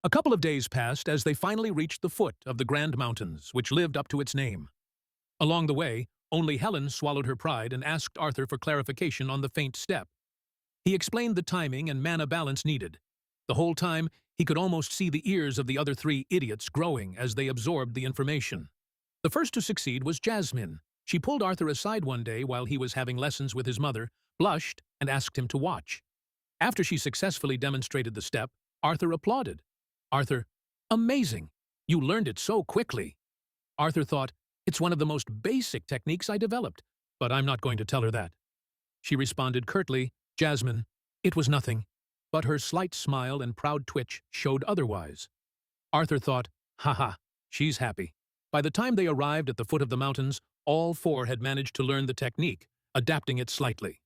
A couple of days passed as they finally reached the foot of the Grand Mountains, which lived up to its name. Along the way, only Helen swallowed her pride and asked Arthur for clarification on the faint step. He explained the timing and mana balance needed. The whole time, he could almost see the ears of the other three idiots growing as they absorbed the information. The first to succeed was Jasmine. She pulled Arthur aside one day while he was having lessons with his mother, blushed, and asked him to watch. After she successfully demonstrated the step, Arthur applauded. Arthur, amazing! You learned it so quickly. Arthur thought, it's one of the most basic techniques I developed, but I'm not going to tell her that. She responded curtly, Jasmine, it was nothing, but her slight smile and proud twitch showed otherwise. Arthur thought, haha, she's happy. By the time they arrived at the foot of the mountains, all four had managed to learn the technique, adapting it slightly.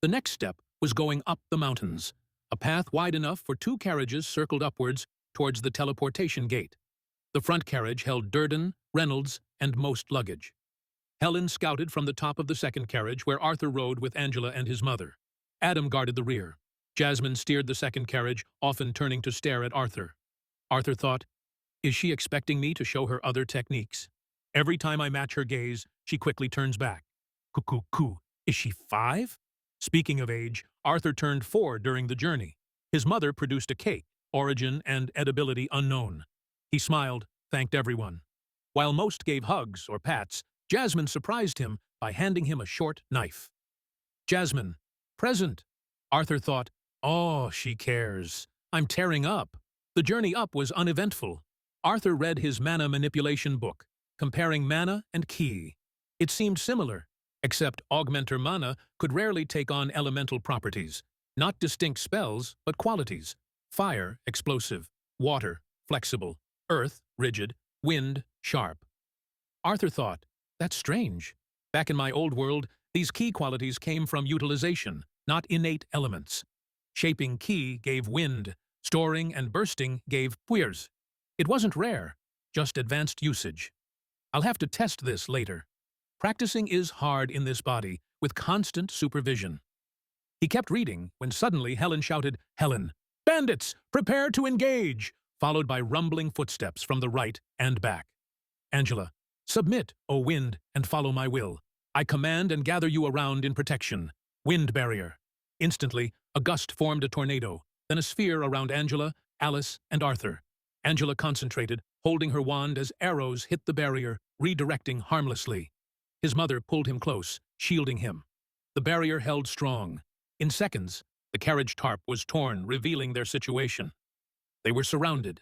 The next step was going up the mountains. A path wide enough for two carriages circled upwards towards the teleportation gate. The front carriage held Durden, Reynolds, and most luggage. Helen scouted from the top of the second carriage where Arthur rode with Angela and his mother. Adam guarded the rear. Jasmine steered the second carriage, often turning to stare at Arthur. Arthur thought, is she expecting me to show her other techniques? Every time I match her gaze, she quickly turns back. Cuckoo, is she 5? Speaking of age, Arthur turned 4 during the journey. His mother produced a cake, origin and edibility unknown. He smiled, thanked everyone. While most gave hugs or pats, Jasmine surprised him by handing him a short knife. Jasmine, present. Arthur thought, oh, she cares. I'm tearing up. The journey up was uneventful. Arthur read his mana manipulation book, comparing mana and ki. It seemed similar, except augmenter mana could rarely take on elemental properties, not distinct spells, but qualities. Fire, explosive; water, flexible; earth, rigid; wind, sharp. Arthur thought, that's strange. Back in my old world, these ki qualities came from utilization, not innate elements. Shaping ki gave wind, storing and bursting gave puirs. It wasn't rare, just advanced usage. I'll have to test this later. Practicing is hard in this body, with constant supervision. He kept reading when suddenly Helen shouted, Helen, bandits, prepare to engage, followed by rumbling footsteps from the right and back. Angela, submit, O wind, and follow my will. I command and gather you around in protection. Wind barrier. Instantly, a gust formed a tornado, then a sphere around Angela, Alice, and Arthur. Angela concentrated, holding her wand as arrows hit the barrier, redirecting harmlessly. His mother pulled him close, shielding him. The barrier held strong. In seconds, the carriage tarp was torn, revealing their situation. They were surrounded.